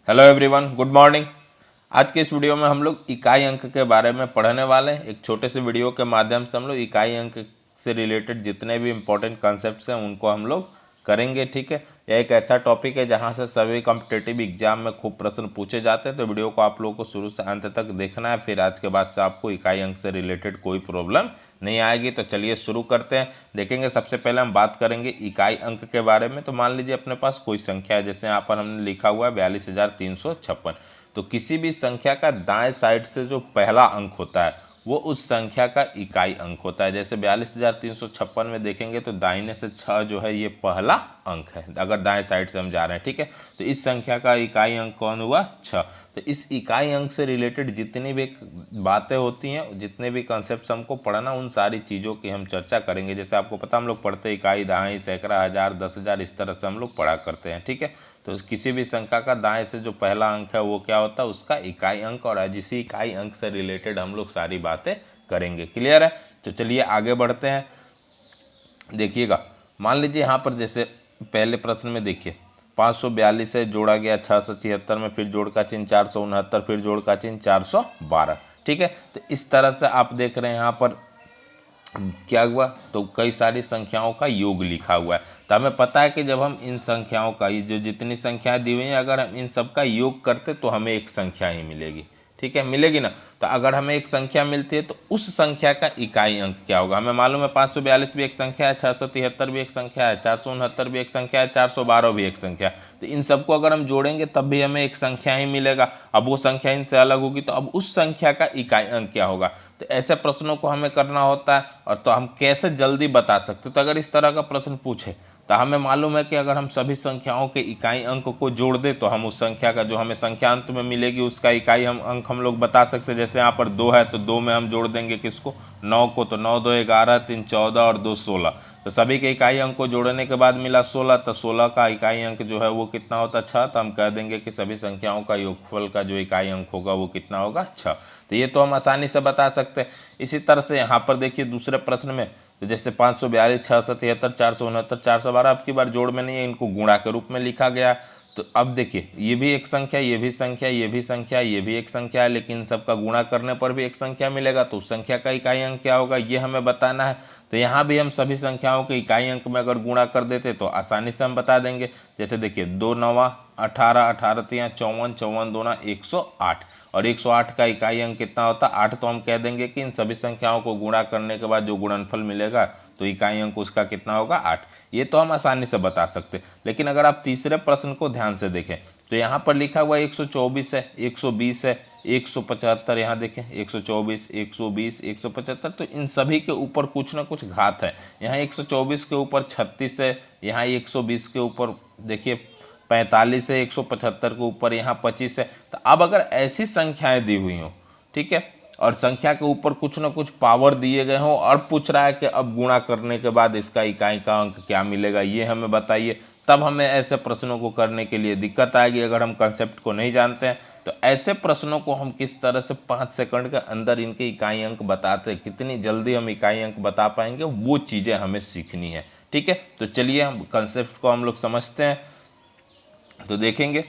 Hello everyone, good morning. आज के इस वीडियो में हम लोग इकाई अंक के बारे में पढ़ने वाले हैं। एक छोटे से वीडियो के माध्यम से हम लोग इकाई अंक से रिलेटेड जितने भी इम्पोर्टेंट कॉन्सेप्ट्स हैं उनको हम लोग करेंगे। ठीक है, यह एक ऐसा टॉपिक है जहां से सभी कॉम्पिटिटिव एग्जाम में खूब प्रश्न पूछे जाते हैं, तो वीडियो को आप लोगों को शुरू से अंत तक देखना है। फिर आज के बाद से आपको इकाई अंक से रिलेटेड कोई प्रॉब्लम नहीं आएगी। तो चलिए शुरू करते हैं। देखेंगे सबसे पहले हम बात करेंगे इकाई अंक के बारे में। तो मान लीजिए अपने पास कोई संख्या है, जैसे यहाँ पर हमने लिखा हुआ है 42,356। तो किसी भी संख्या का दाएं साइड से जो पहला अंक होता है वो उस संख्या का इकाई अंक होता है। जैसे 42,356 में देखेंगे तो दाहिने से 6 जो है ये पहला अंक है, अगर दाएं साइड से हम जा रहे हैं। ठीक है, तो इस संख्या का इकाई अंक कौन हुआ? 6। तो इस इकाई अंक से रिलेटेड जितनी भी बातें होती हैं, जितने भी कॉन्सेप्ट्स हमको पढ़ना, उन सारी चीज़ों की हम चर्चा करेंगे। जैसे आपको पता हम लोग पढ़ते हैं इकाई, दहाई, सैकड़ा, हज़ार, 10,000, इस तरह से हम लोग पढ़ा करते हैं। ठीक है, तो किसी भी संख्या का दाएं से जो पहला अंक है वो क्या होता है? उसका इकाई अंक। और आज इसी इकाई अंक से रिलेटेड हम लोग सारी बातें करेंगे। क्लियर है? तो चलिए आगे बढ़ते हैं। देखिएगा, मान लीजिए यहाँ पर जैसे पहले प्रश्न में देखिए 542 से जोड़ा गया 676 में, फिर जोड़ का चिन्ह 469, फिर जोड़ का चिन्ह 412। ठीक है, तो इस तरह से आप देख रहे हैं यहाँ पर क्या हुआ, तो कई सारी संख्याओं का योग लिखा हुआ है। तो हमें पता है कि जब हम इन संख्याओं का, ये जो जितनी संख्याएं दी हुई हैं, अगर हम इन सब का योग करते तो हमें एक संख्या ही मिलेगी। ठीक है, मिलेगी ना। तो अगर हमें एक संख्या मिलती है तो उस संख्या का इकाई अंक क्या होगा? हमें मालूम है 542 भी एक संख्या है, 673 भी एक संख्या है, 469 भी एक संख्या है, 412 भी एक संख्या है। तो इन सबको अगर हम जोड़ेंगे तब भी हमें एक संख्या ही मिलेगा। अब वो संख्या इनसे अलग होगी तो अब उस संख्या का इकाई अंक क्या होगा? तो ऐसे प्रश्नों को हमें करना होता है। और तो हम कैसे जल्दी बता सकते? तो अगर इस तरह का प्रश्न पूछे तो हमें मालूम है कि अगर हम सभी संख्याओं के इकाई अंक को जोड़ दें तो हम उस संख्या का, जो हमें संख्या अंत में मिलेगी, उसका इकाई अंक हम लोग बता सकते हैं। जैसे यहाँ पर 2 है तो 2 में हम जोड़ देंगे किसको? 9 को। तो 9 2 11, 3 14 और 2 16। तो सभी के इकाई अंक को जोड़ने के बाद मिला 16। तो 16 का इकाई अंक जो है वो कितना होता है? 6। तो हम कह देंगे कि सभी संख्याओं का योगफल का जो इकाई अंक होगा वो कितना होगा? 6। तो ये तो हम आसानी से बता सकते हैं। इसी तरह से यहाँ पर देखिए दूसरे प्रश्न में, तो जैसे 542, 673, 469, 412, अब की बार जोड़ में नहीं है, इनको गुणा के रूप में लिखा गया। तो अब देखिए ये भी एक संख्या, ये भी संख्या, ये भी संख्या, ये भी एक संख्या है, लेकिन सबका गुणा करने पर भी एक संख्या मिलेगा। तो उस संख्या का इकाई अंक क्या होगा ये हमें बताना है। तो यहाँ भी हम सभी संख्याओं के इकाई अंक में अगर गुणा कर देते तो आसानी से हम बता देंगे। जैसे देखिए 2 9 18, 18 3 54, 54 2 108, और 108 का इकाई अंक कितना होता है? 8। तो हम कह देंगे कि इन सभी संख्याओं को गुणा करने के बाद जो गुणनफल मिलेगा तो इकाई अंक उसका कितना होगा? 8। ये तो हम आसानी से बता सकते। लेकिन अगर आप तीसरे प्रश्न को ध्यान से देखें तो यहाँ पर लिखा हुआ 124 है, 120 है, 175, यहाँ देखें 124, 120, 175। तो इन सभी के ऊपर कुछ ना कुछ घात है। यहाँ 124 के ऊपर 36 है, यहाँ 120 के ऊपर देखिए 45 है, 175 के ऊपर यहाँ 25 है। तो अब अगर ऐसी संख्याएं दी हुई हों, ठीक है, और संख्या के ऊपर कुछ ना कुछ पावर दिए गए हों और पूछ रहा है कि अब गुणा करने के बाद इसका इकाई का अंक क्या मिलेगा, ये हमें बताइए, तब हमें ऐसे प्रश्नों को करने के लिए दिक्कत आएगी अगर हम कंसेप्ट को नहीं जानते हैं। तो ऐसे प्रश्नों को हम किस तरह से 5 सेकंड के अंदर इनके इकाई अंक बताते हैं, कितनी जल्दी हम इकाई अंक बता पाएंगे, वो चीज़ें हमें सीखनी है। ठीक है, तो चलिए हम कंसेप्ट को हम लोग समझते हैं। तो देखेंगे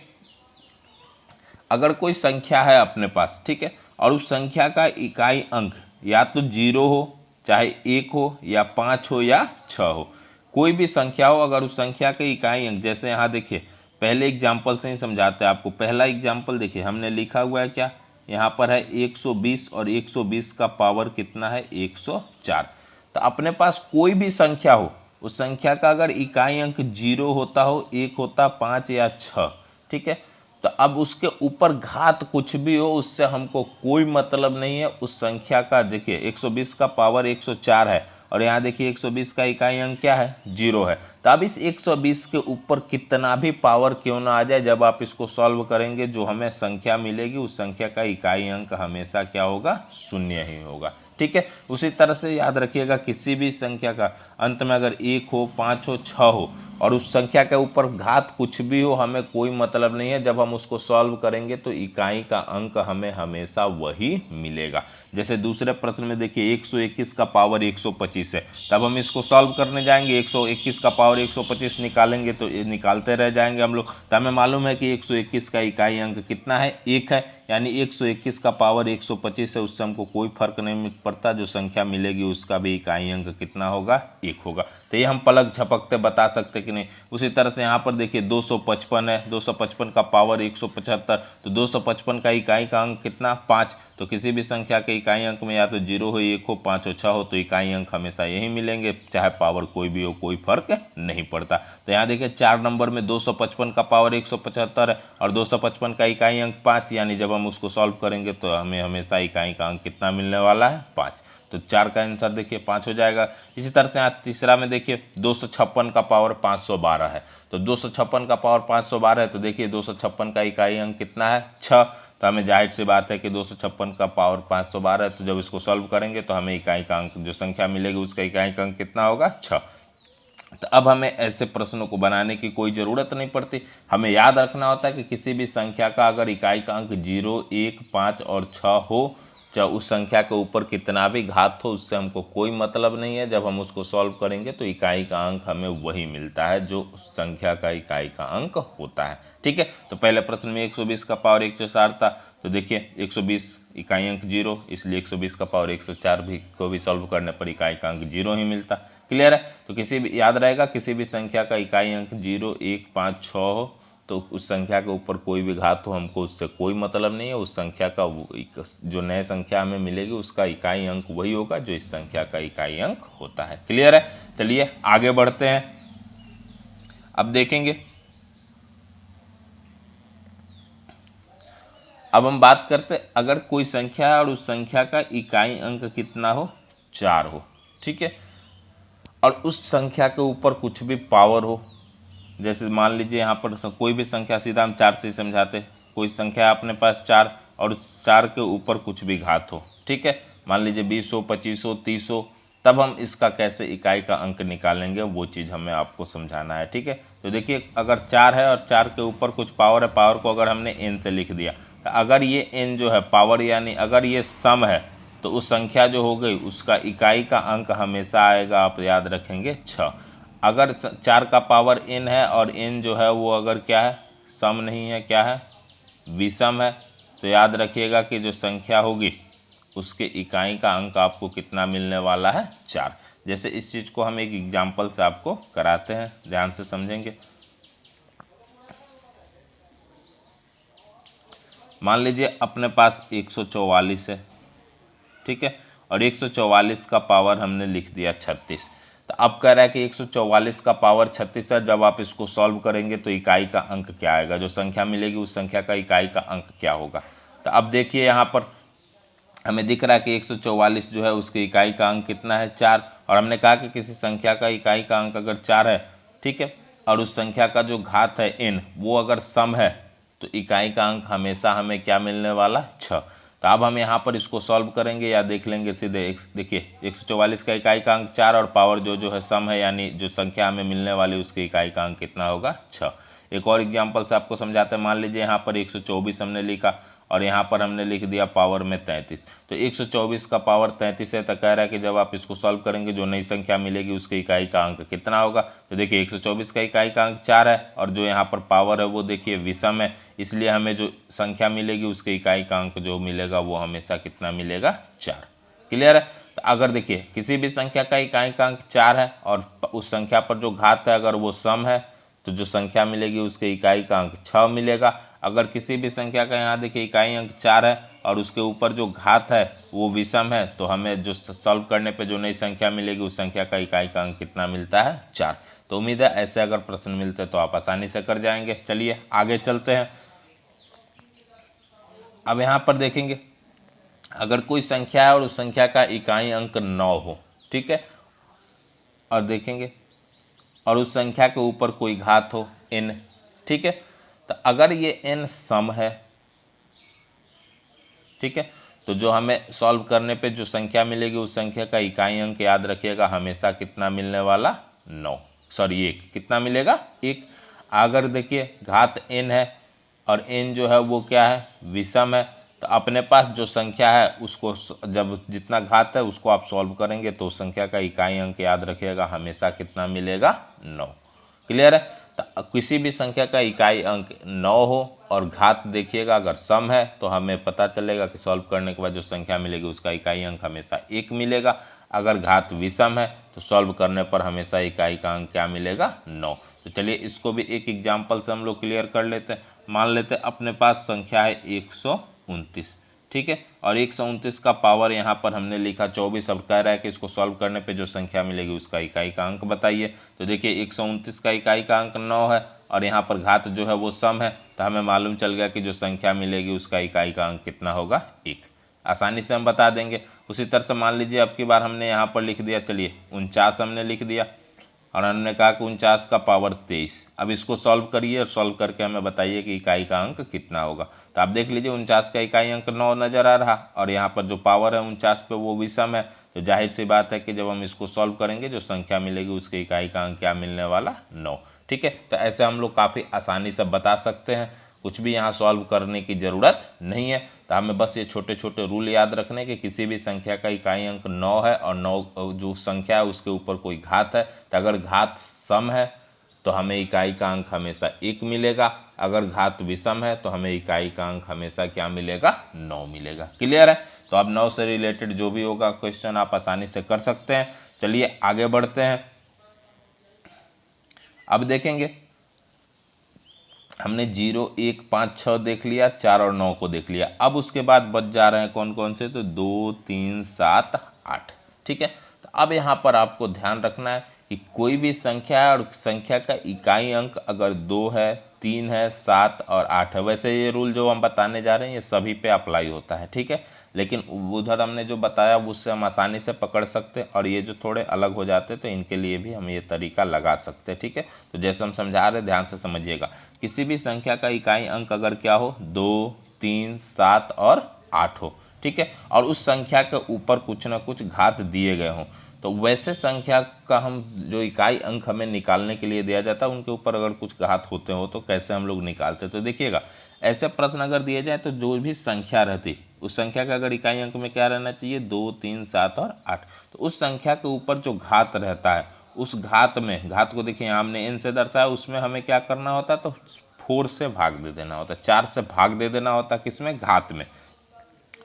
अगर कोई संख्या है अपने पास, ठीक है, और उस संख्या का इकाई अंक या तो 0 हो, चाहे 1 हो, या 5 हो, या 6 हो, कोई भी संख्या हो, अगर उस संख्या के इकाई अंक, जैसे यहाँ देखिए पहले एग्जाम्पल से ही समझाते हैं आपको। पहला एग्जाम्पल देखिए हमने लिखा हुआ है क्या? यहाँ पर है 120, और 120 का पावर कितना है? 104। तो अपने पास कोई भी संख्या हो, उस संख्या का अगर इकाई अंक 0 होता हो, 1 होता, 5 या 6, ठीक है, तो अब उसके ऊपर घात कुछ भी हो उससे हमको कोई मतलब नहीं है। उस संख्या का देखिए 120 का पावर 104 है, और यहाँ देखिए 120 का इकाई अंक क्या है? 0 है। तो अब इस 120 के ऊपर कितना भी पावर क्यों ना आ जाए, जब आप इसको सॉल्व करेंगे जो हमें संख्या मिलेगी उस संख्या का इकाई अंक हमेशा क्या होगा? 0 ही होगा। ठीक है, उसी तरह से याद रखिएगा किसी भी संख्या का अंत में अगर 1 हो, 5 हो, 6 हो और उस संख्या के ऊपर घात कुछ भी हो, हमें कोई मतलब नहीं है। जब हम उसको सॉल्व करेंगे तो इकाई का अंक हमें हमेशा वही मिलेगा। जैसे दूसरे प्रश्न में देखिए 121 का पावर 125 है, तब हम इसको सॉल्व करने जाएंगे 121 का पावर 125 निकालेंगे तो ये निकालते रह जाएंगे हम लोग। तो हमें मालूम है कि 121 का इकाई अंक कितना है, 1 है, यानी 121 का पावर 125 है, उससे हमको कोई फर्क नहीं पड़ता, जो संख्या मिलेगी उसका भी इकाई अंक कितना होगा, 1 होगा। तो ये हम पलक झपकते बता सकते कि नहीं। उसी तरह से यहाँ पर देखिए 255 है, 255 का पावर 175, तो 255 का इकाई का अंक कितना, 5। तो किसी भी संख्या के इकाई अंक में या तो 0 हो, 1 हो, 5 हो, 6 हो, तो इकाई अंक हमेशा यही मिलेंगे, चाहे पावर कोई भी हो, कोई फर्क नहीं पड़ता। तो यहाँ देखिए 4 नंबर में 255 का पावर 175 है और 255 का इकाई अंक 5, यानी जब हम उसको सॉल्व करेंगे तो हमें हमेशा इकाई का अंक कितना मिलने वाला है, 5। तो 4 का आंसर देखिए 5 हो जाएगा। इसी तरह से यहाँ तीसरा में देखिए 256 का पावर 512 है, तो 256 का पावर 512 है, तो देखिए 256 का इकाई अंक कितना है, 6। तो हमें जाहिर सी बात है कि 256 का पावर 512 है, तो जब इसको सॉल्व करेंगे तो हमें इकाई का अंक, जो संख्या मिलेगी उसका इकाई का अंक कितना होगा, 6। तो अब हमें ऐसे प्रश्नों को बनाने की कोई ज़रूरत नहीं पड़ती। हमें याद रखना होता है कि किसी भी संख्या का अगर इकाई का अंक 0, 1, 5 और 6 हो, चाहे उस संख्या के ऊपर कितना भी घात हो, उससे हमको कोई मतलब नहीं है। जब हम उसको सॉल्व करेंगे तो इकाई का अंक हमें वही मिलता है जो उस संख्या का इकाई का अंक होता है। ठीक है, तो पहले प्रश्न में 120 का पावर 104 था, तो देखिए 120 इकाई अंक 0, इसलिए 120 का पावर 104 भी को भी सॉल्व करने पर इकाई का अंक 0 ही मिलता। क्लियर है। तो किसी भी, याद रहेगा, किसी भी संख्या का इकाई अंक 0, 1, 5, 6 हो तो उस संख्या के ऊपर कोई भी घात हो, हमको उससे कोई मतलब नहीं है। उस संख्या का जो नए संख्या हमें मिलेगी उसका इकाई अंक वही होगा जो इस संख्या का इकाई अंक होता है। क्लियर है। चलिए आगे बढ़ते हैं। अब देखेंगे, अब हम बात करते हैं अगर कोई संख्या है और उस संख्या का इकाई अंक कितना हो, 4 हो। ठीक है, और उस संख्या के ऊपर कुछ भी पावर हो, जैसे मान लीजिए यहाँ पर कोई भी संख्या, सीधा हम 4 से समझाते, कोई संख्या अपने पास 4 और उस 4 के ऊपर कुछ भी घात हो। ठीक है, मान लीजिए 20 हो, 25 हो, 30 हो, तब हम इसका कैसे इकाई का अंक निकालेंगे वो चीज़ हमें आपको समझाना है। ठीक है, तो देखिए अगर 4 है और 4 के ऊपर कुछ पावर है, पावर को अगर हमने n से लिख दिया, तो अगर ये n जो है पावर, यानी अगर ये सम है, तो उस संख्या जो हो गई उसका इकाई का अंक हमेशा आएगा, आप याद रखेंगे, 6। अगर 4 का पावर n है और n जो है वो अगर क्या है, सम नहीं है, क्या है, विषम है, तो याद रखिएगा कि जो संख्या होगी उसके इकाई का अंक आपको कितना मिलने वाला है, 4। जैसे इस चीज़ को हम एक एग्जाम्पल से आपको कराते हैं, ध्यान से समझेंगे। मान लीजिए अपने पास 144 है, ठीक है, और 144 का पावर हमने लिख दिया 36। तो अब कह रहा है कि 144 का पावर 36 है, जब आप इसको सॉल्व करेंगे तो इकाई का अंक क्या आएगा, जो संख्या मिलेगी उस संख्या का इकाई का अंक क्या होगा। तो अब देखिए यहाँ पर हमें दिख रहा है कि 144 जो है उसकी इकाई का अंक कितना है, 4। और हमने कहा कि किसी संख्या का इकाई का अंक अगर 4 है, ठीक है, और उस संख्या का जो घात है n वो अगर सम है, तो इकाई का अंक हमेशा हमें क्या मिलने वाला, 6। तो अब हम यहाँ पर इसको सॉल्व करेंगे या देख लेंगे सीधे। देखिए 144 का इकाई का अंक 4 और पावर जो है सम है, यानी जो संख्या हमें मिलने वाली उसकी इकाई का अंक कितना होगा, 6। एक और एग्जांपल से आपको समझाते हैं। मान लीजिए यहाँ पर 124 हमने लिखा और यहाँ पर हमने लिख दिया पावर में 33। तो 124 का पावर 33 है, तो कह रहा है कि जब आप इसको सॉल्व करेंगे जो नई संख्या मिलेगी उसकी इकाई का अंक कितना होगा। तो देखिए 124 का इकाई का अंक 4 है और जो यहाँ पर पावर है वो देखिए विषम है, इसलिए हमें जो संख्या मिलेगी उसके इकाई का अंक जो मिलेगा वो हमेशा कितना मिलेगा, 4। क्लियर है। तो अगर देखिए किसी भी संख्या का इकाई का अंक 4 है और उस संख्या पर जो घात है अगर वो सम है, तो जो संख्या मिलेगी उसके इकाई का अंक 6 मिलेगा। अगर किसी भी संख्या का यहाँ देखिए इकाई अंक 4 है और उसके ऊपर जो घात है वो विषम है, तो हमें जो सॉल्व करने पे जो नई संख्या मिलेगी उस संख्या का इकाई का अंक कितना मिलता है, 4। तो उम्मीद है ऐसे अगर प्रश्न मिलते हैं तो आप आसानी से कर जाएंगे। चलिए आगे चलते हैं। अब यहाँ पर देखेंगे अगर कोई संख्या है और उस संख्या का इकाई अंक 9 हो, ठीक है, और देखेंगे और उस संख्या के ऊपर कोई घात हो n, ठीक है, तो अगर ये n सम है, ठीक है, तो जो हमें सॉल्व करने पे जो संख्या मिलेगी उस संख्या का इकाई अंक याद रखिएगा हमेशा कितना मिलने वाला 9, सॉरी 1, कितना मिलेगा 1। अगर देखिए घात n है और n जो है वो क्या है विषम है, तो अपने पास जो संख्या है उसको जब जितना घात है उसको आप सॉल्व करेंगे तो उस संख्या का इकाई अंक याद रखिएगा हमेशा कितना मिलेगा 9। क्लियर है। तो किसी भी संख्या का इकाई अंक 9 हो और घात देखिएगा अगर सम है तो हमें पता चलेगा कि सॉल्व करने के बाद जो संख्या मिलेगी उसका इकाई अंक हमेशा 1 मिलेगा। अगर घात विषम है तो सॉल्व करने पर हमेशा इकाई का अंक क्या मिलेगा 9। तो चलिए इसको भी एक एग्जाम्पल से हम लोग क्लियर कर लेते हैं। मान लेते हैं अपने पास संख्या है 129, ठीक है, और 129 का पावर यहाँ पर हमने लिखा 24। अब कह रहा है कि इसको सॉल्व करने पे जो संख्या मिलेगी उसका इकाई का अंक बताइए। तो देखिए 129 का इकाई का अंक 9 है और यहाँ पर घात जो है वो सम है, तो हमें मालूम चल गया कि जो संख्या मिलेगी उसका इकाई का अंक कितना होगा 1। आसानी से हम बता देंगे। उसी तरह से मान लीजिए अब की बार हमने यहाँ पर लिख दिया, चलिए 49 हमने लिख दिया और हमने कहा कि 49 का पावर 23। अब इसको सॉल्व करिए और सॉल्व करके हमें बताइए कि इकाई का अंक कितना होगा। तो आप देख लीजिए 49 का इकाई अंक 9 नज़र आ रहा और यहाँ पर जो पावर है 49 पे वो विषम है, तो जाहिर सी बात है कि जब हम इसको सॉल्व करेंगे जो संख्या मिलेगी उसके इकाई का अंक क्या मिलने वाला 9। ठीक है, तो ऐसे हम लोग काफ़ी आसानी से बता सकते हैं, कुछ भी यहाँ सॉल्व करने की ज़रूरत नहीं है। तो हमें बस ये छोटे छोटे रूल याद रखने कि किसी भी संख्या का इकाई अंक 9 है और 9 जो संख्या है उसके ऊपर कोई घात है, तो अगर घात सम है तो हमें इकाई का अंक हमेशा 1 मिलेगा। अगर घात विषम है तो हमें इकाई का अंक हमेशा क्या मिलेगा 9 मिलेगा। क्लियर है। तो अब 9 से रिलेटेड जो भी होगा क्वेश्चन आप आसानी से कर सकते हैं। चलिए आगे बढ़ते हैं। अब देखेंगे हमने 0, 1, 5, 6 देख लिया, 4 और 9 को देख लिया। अब उसके बाद बच जा रहे हैं कौन कौन से, तो 2, 3, 7, 8। ठीक है, तो अब यहाँ पर आपको ध्यान रखना है कि कोई भी संख्या है और संख्या का इकाई अंक अगर 2 है, 3 है, 7 और 8 है, वैसे ये रूल जो हम बताने जा रहे हैं ये सभी पे अप्लाई होता है। ठीक है, लेकिन उधर हमने जो बताया उससे हम आसानी से पकड़ सकते हैं और ये जो थोड़े अलग हो जाते तो इनके लिए भी हम ये तरीका लगा सकते हैं। ठीक है, तो जैसे हम समझा रहे ध्यान से समझिएगा। किसी भी संख्या का इकाई अंक अगर क्या हो 2, 3, 7 और 8 हो, ठीक है, और उस संख्या के ऊपर कुछ ना कुछ घात दिए गए हों, तो वैसे संख्या का हम जो इकाई अंक हमें निकालने के लिए दिया जाता है उनके ऊपर अगर कुछ घात होते हो तो कैसे हम लोग निकालते। तो देखिएगा ऐसे प्रश्न अगर दिए जाए तो जो भी संख्या रहती उस संख्या का अगर इकाई अंक में क्या रहना चाहिए 2, 3, 7 और 8, तो उस संख्या के ऊपर जो घात रहता है उस घात में, घात को देखिए हमने n से दर्शाया, उसमें हमें क्या करना होता है तो 4 से भाग दे देना होता है, 4 से भाग दे देना होता है किसमें, घात में।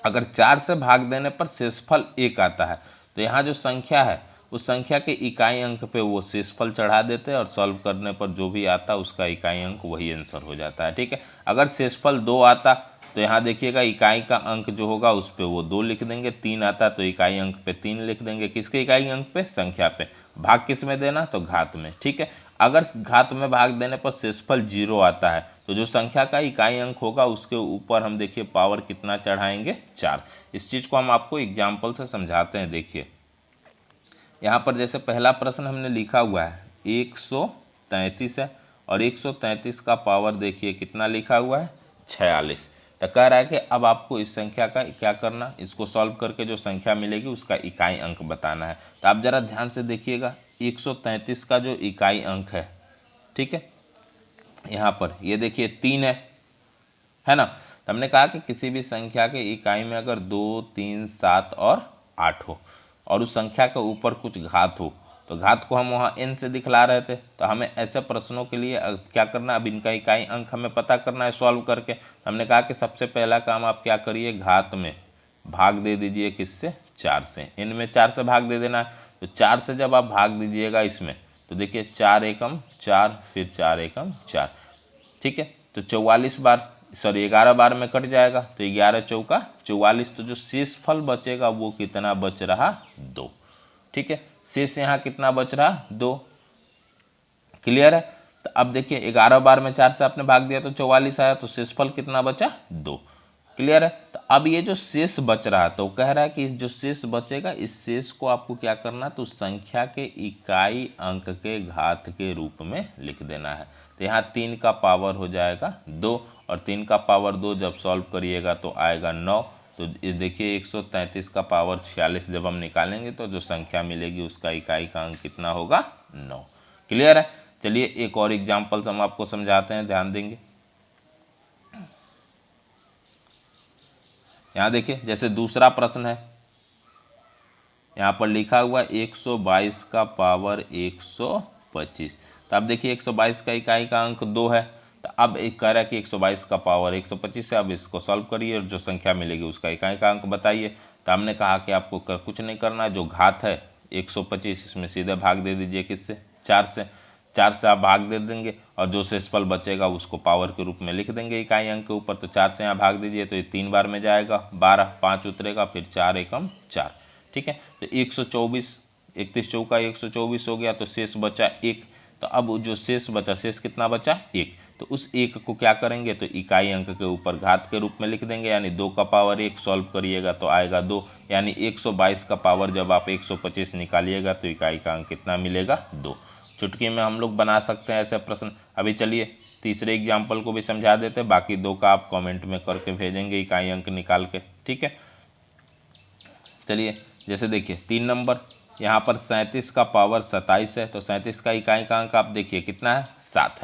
अगर 4 से भाग देने पर शेषफल 1 आता है तो यहाँ जो संख्या है उस संख्या के इकाई अंक पे वो शेषफल चढ़ा देते हैं और सॉल्व करने पर जो भी आता है उसका इकाई अंक वही आंसर हो जाता है। ठीक है, अगर शेषफल 2 आता तो यहाँ देखिएगा इकाई का अंक जो होगा उस पर वो 2 लिख देंगे, 3 आता तो इकाई अंक पे 3 लिख देंगे, किसके इकाई अंक पे, संख्या पे। भाग किस में देना, तो घात में। ठीक है, अगर घात में भाग देने पर शेषफल 0 आता है तो जो संख्या का इकाई अंक होगा उसके ऊपर हम देखिए पावर कितना चढ़ाएंगे, 4। इस चीज़ को हम आपको एग्जाम्पल से समझाते हैं। देखिए यहाँ पर जैसे पहला प्रश्न हमने लिखा हुआ है 133 है और 133 का पावर देखिए कितना लिखा हुआ है 46। तो कह रहा है कि अब आपको इस संख्या का क्या करना, इसको सॉल्व करके जो संख्या मिलेगी उसका इकाई अंक बताना है। तो आप ज़रा ध्यान से देखिएगा 133 का जो इकाई अंक है, ठीक है, यहाँ पर ये देखिए 3 है ना। तो हमने कहा कि किसी भी संख्या के इकाई में अगर 2, 3, 7 और 8 हो और उस संख्या के ऊपर कुछ घात हो, तो घात को हम वहाँ n से दिखला रहे थे। तो हमें ऐसे प्रश्नों के लिए क्या करना, अब इनका इकाई अंक हमें पता करना है सॉल्व करके। हमने कहा कि सबसे पहला काम आप क्या करिए, घात में भाग दे दीजिए किससे, 4 से। n में 4 से भाग दे देना है, तो 4 से जब आप भाग दीजिएगा इसमें तो देखिए 4 एकम 4, फिर 4 एकम 4, ठीक है, तो 44 बार, सॉरी 11 बार में कट जाएगा, तो 11 चौका 44। तो जो शेषफल बचेगा वो कितना बच रहा, 2। ठीक है, शेष यहाँ कितना बच रहा, 2। क्लियर है। तो अब देखिए 11 बार में 4 से आपने भाग दिया तो 44 आया, तो शेषफल कितना बचा, 2। क्लियर है। तो अब ये जो शेष बच रहा है तो कह रहा है कि जो शेष बचेगा इस शेष को आपको क्या करना, तो संख्या के इकाई अंक के घात के रूप में लिख देना है। तो यहाँ 3 का पावर हो जाएगा 2 और 3 का पावर 2 जब सॉल्व करिएगा तो आएगा 9। तो ये देखिए 133 का पावर 46 जब हम निकालेंगे तो जो संख्या मिलेगी उसका इकाई का अंक कितना होगा, 9। क्लियर है। चलिए एक और एग्जाम्पल्स हम आपको समझाते हैं, ध्यान देंगे। यहाँ देखिए जैसे दूसरा प्रश्न है, यहाँ पर लिखा हुआ 122 का पावर 125। तो अब देखिए 122 का इकाई का अंक 2 है। तो अब एक कह रहा है कि 122 का पावर 125 है। अब इसको सॉल्व करिए और जो संख्या मिलेगी उसका इकाई का अंक बताइए। तो हमने कहा कि आपको कुछ नहीं करना है, जो घात है 125 इसमें सीधे भाग दे दीजिए, किससे, 4 से। 4 से आप भाग दे देंगे और जो शेषफल बचेगा उसको पावर के रूप में लिख देंगे इकाई अंक के ऊपर। तो 4 से यहाँ भाग दीजिए तो ये 3 बार में जाएगा, 12, 5 उतरेगा, फिर 4 एकम 4। ठीक है, तो 124, 31 चौका 124 हो गया, तो शेष बचा 1। तो अब जो शेष बचा, शेष कितना बचा, 1। तो उस 1 को क्या करेंगे, तो इकाई अंक के ऊपर घात के रूप में लिख देंगे, यानी 2 का पावर 1 सॉल्व करिएगा तो आएगा 2। यानी 122 का पावर जब आप 125 निकालिएगा तो इकाई का अंक कितना मिलेगा, 2। चुटकी में हम लोग बना सकते हैं ऐसे प्रश्न। अभी चलिए तीसरे एग्जाम्पल को भी समझा देते हैं, बाकी 2 का आप कमेंट में करके भेजेंगे इकाई अंक निकाल के। ठीक है, चलिए जैसे देखिए 3 नंबर, यहाँ पर 37 का पावर 27 है। तो 37 का इकाई का अंक आप देखिए कितना है, 7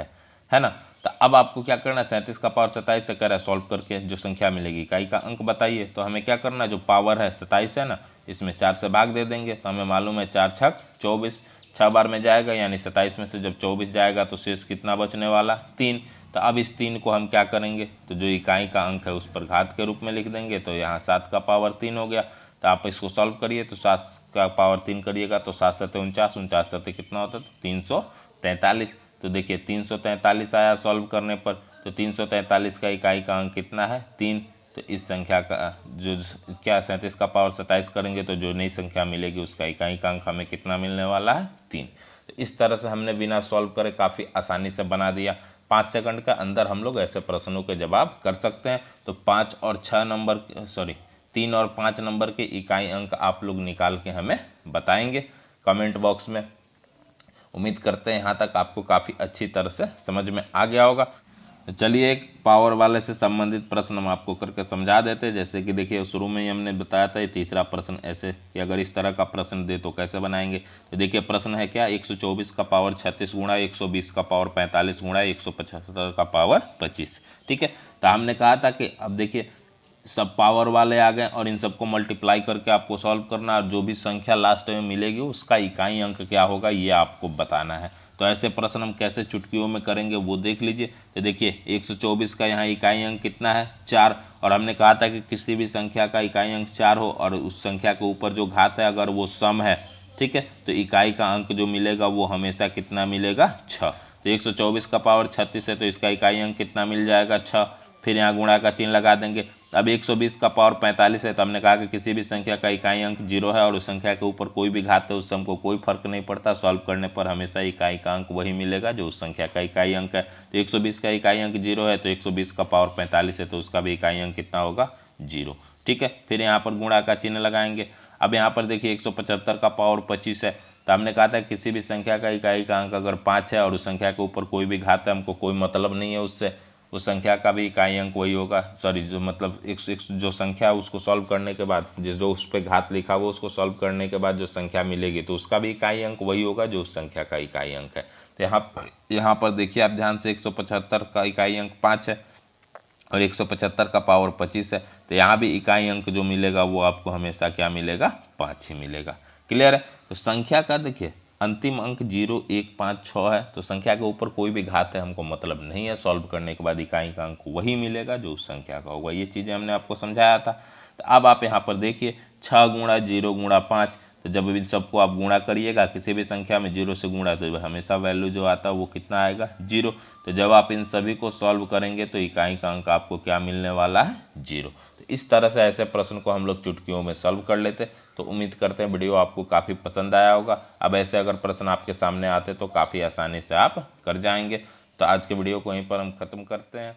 है ना। तो अब आपको क्या करना है, 37 का पावर 27 से कह सॉल्व करके जो संख्या मिलेगी इकाई का अंक बताइए। तो हमें क्या करना है, जो पावर है 27 है ना, इसमें 4 से भाग दे देंगे। तो हमें मालूम है 4 छक 24, 6 बार में जाएगा, यानी 27 में से जब 24 जाएगा तो शेष कितना बचने वाला, 3। तो अब इस 3 को हम क्या करेंगे, तो जो इकाई का अंक है उस पर घात के रूप में लिख देंगे। तो यहाँ 7 का पावर 3 हो गया। तो आप इसको सॉल्व करिए, तो 7 का पावर 3 करिएगा तो 7 7 49, 49 7 कितना होता है, तो 343। तो देखिए 343 आया सॉल्व करने पर। तो 343 का इकाई का अंक कितना है, 3। तो इस संख्या का जो क्या 37 का पावर 27 करेंगे तो जो नई संख्या मिलेगी उसका इकाई का अंक हमें कितना मिलने वाला है, 3। तो इस तरह से हमने बिना सॉल्व करे काफ़ी आसानी से बना दिया। 5 सेकंड के अंदर हम लोग ऐसे प्रश्नों के जवाब कर सकते हैं। तो 5 और 6 नंबर, सॉरी 3 और 5 नंबर के इकाई अंक आप लोग निकाल के हमें बताएंगे कमेंट बॉक्स में। उम्मीद करते हैं यहाँ तक आपको काफ़ी अच्छी तरह से समझ में आ गया होगा। तो चलिए एक पावर वाले से संबंधित प्रश्न हम आपको करके समझा देते हैं। जैसे कि देखिए शुरू में ही हमने बताया था, ये तीसरा प्रश्न ऐसे कि अगर इस तरह का प्रश्न दे तो कैसे बनाएंगे। तो देखिए प्रश्न है क्या, 124 का पावर 36 गुणा 120 का पावर 45 गुणा 175 का पावर 25। ठीक है, तो हमने कहा था कि अब देखिए सब पावर वाले आ गए और इन सबको मल्टीप्लाई करके आपको सॉल्व करना, और जो भी संख्या लास्ट में मिलेगी उसका इकाई अंक क्या होगा ये आपको बताना है। तो ऐसे प्रश्न हम कैसे चुटकियों में करेंगे वो देख लीजिए। तो देखिए 124 का यहाँ इकाई अंक कितना है, 4। और हमने कहा था कि किसी भी संख्या का इकाई अंक 4 हो और उस संख्या के ऊपर जो घात है अगर वो सम है, ठीक है, तो इकाई का अंक जो मिलेगा वो हमेशा कितना मिलेगा, 6। तो 124 का पावर 36 है तो इसका इकाई अंक कितना मिल जाएगा, 6। फिर यहाँ गुणा का चिन्ह लगा देंगे। अब 120 का पावर 45 है तो हमने कहा कि किसी भी संख्या का इकाई अंक 0 है और उस संख्या के ऊपर कोई भी घात है उससे हमको कोई फर्क नहीं पड़ता, सॉल्व करने पर हमेशा इकाई का अंक वही मिलेगा जो उस संख्या का इकाई अंक है। तो 120 का इकाई अंक 0 है तो 120 का पावर 45 है तो उसका भी इकाई अंक कितना होगा, 0। ठीक है, फिर यहाँ पर गुणा का चिन्ह लगाएंगे। अब यहाँ पर देखिए 175 का पावर 25 है तो हमने कहा था किसी भी संख्या का इकाई का अंक अगर 5 है और उस संख्या के ऊपर कोई भी घात है हमको कोई मतलब नहीं है उससे, उस संख्या का भी इकाई अंक वही होगा, सॉरी जो मतलब एक जो संख्या है उसको सॉल्व करने के बाद जो उस पर घात लिखा हुआ उसको सॉल्व करने के बाद जो संख्या मिलेगी तो उसका भी इकाई अंक वही होगा जो उस संख्या का इकाई अंक है। तो यहाँ पर देखिए आप ध्यान से 175 का इकाई अंक 5 है और 175 का पावर 25 है तो यहाँ भी इकाई अंक जो मिलेगा वो आपको हमेशा क्या मिलेगा, 5 ही मिलेगा। क्लियर है। तो संख्या का देखिए अंतिम अंक 0 1 5 6 है तो संख्या के ऊपर कोई भी घात है हमको मतलब नहीं है, सॉल्व करने के बाद इकाई का अंक वही मिलेगा जो उस संख्या का होगा। ये चीज़ें हमने आपको समझाया था। तो अब आप यहाँ पर देखिए 6 गुणा 0 गुणा 5, तो जब इन सबको आप गुणा करिएगा किसी भी संख्या में 0 से गुणा तो हमेशा वैल्यू जो आता है वो कितना आएगा, 0। तो जब आप इन सभी को सॉल्व करेंगे तो इकाई का अंक आपको क्या मिलने वाला है, 0। तो इस तरह से ऐसे प्रश्न को हम लोग चुटकियों में सॉल्व कर लेते। तो उम्मीद करते हैं वीडियो आपको काफ़ी पसंद आया होगा। अब ऐसे अगर प्रश्न आपके सामने आते तो काफ़ी आसानी से आप कर जाएंगे। तो आज के वीडियो को यहीं पर हम ख़त्म करते हैं।